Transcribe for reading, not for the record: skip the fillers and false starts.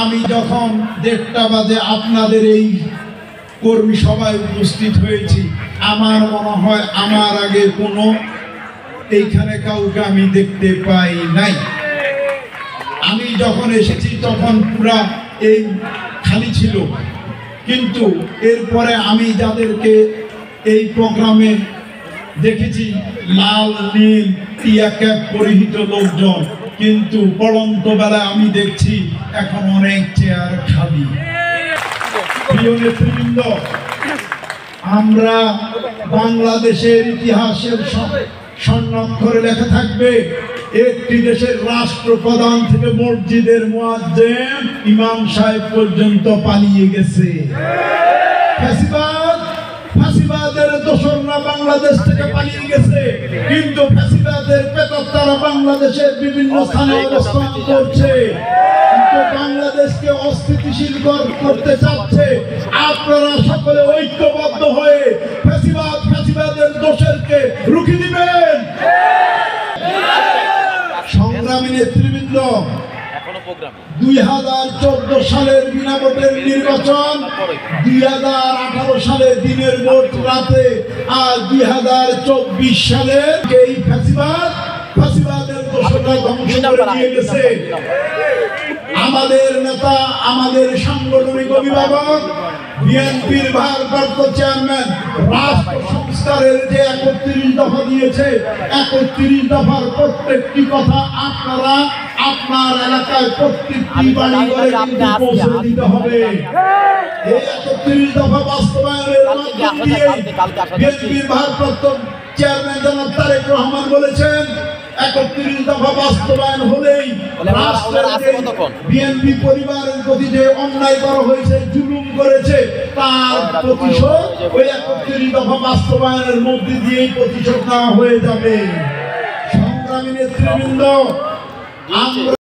আমি যখন 1:30 বাজে আপনাদের এই কর্মী সভায় উপস্থিত হয়েছি, আমার মনে হয় আমার আগে কোনো এইখানে কাউকে আমি দেখতে পাই নাই। আমি যখন এসেছি তখন পুরা এই খালি ছিল, কিন্তু এরপরে আমি যাদেরকে এই প্রোগ্রামে দেখেছি লাল নীল টিয়া ক্যাপ পরিহিত লোকজন, কিন্তু পড়ন্ত বেলায় আমি দেখছি এখন অনেক চেয়ার খালি। প্রিয় নেতৃবৃন্দ, আমরা বাংলাদেশের ইতিহাসের স্বর্ণাক্ষরে লেখা থাকবে, একটি দেশের রাষ্ট্রপ্রধান থেকে মসজিদের মুয়াজ্জিন ইমাম সাহেব পর্যন্ত পালিয়ে গেছে। ফ্যাসিবাদের দোসররা বাংলাদেশ থেকে পালিয়ে গেছে, কিন্তু ফ্যাসিবাদের প্রেতাত্মারা বাংলাদেশের বিভিন্ন স্থানে অবস্থান করছে, কিন্তু বাংলাদেশকে অস্থিতিশীল করতে চাচ্ছে। আপনারা সকলে ঐক্যবদ্ধ হয়ে ফ্যাসিবাদের দোষরকে রুখে দিবেন। সংগ্রামী নেতৃবৃন্দ, 2014 সালের বিনা ভোটের নির্বাচন, 2018 সালে দিনের ভোট রাতে, আর 2024 সালে এই ফ্যাসিবাদের দোষররা ধ্বংস করে দিয়ে গেছে। আমাদের নেতা, আমাদের সাংগঠনিক অভিভাবক, বিএনপির ভারপ্রাপ্ত চেয়ারম্যান রাষ্ট্র সংস্কারের যে 31 দফা দিয়েছে, 31 দফার প্রত্যেকটি কথা আপনারা আপনার এলাকায় প্রত্যেকটি বাড়ি ঘরে কিন্তু পৌঁছে দিতে হবে। এই 31 দফা বাস্তবায়নের মাধ্যম দিয়ে বিএনপির ভারপ্রাপ্ত চেয়ারম্যান জনাব তারেক রহমান বলেছেন, 31 দফা বাস্তবায়ন হলেই বিএনপি পরিবারের প্রতি যে অন্যায় করা হয়েছে, জুলুম করেছে, তার প্রতিশোধ ওই 31 দফা বাস্তবায়নের মধ্যে দিয়েই প্রতিশোধ নেওয়া হয়ে যাবে। সংগ্রামী নেতৃবৃন্দ, আমরা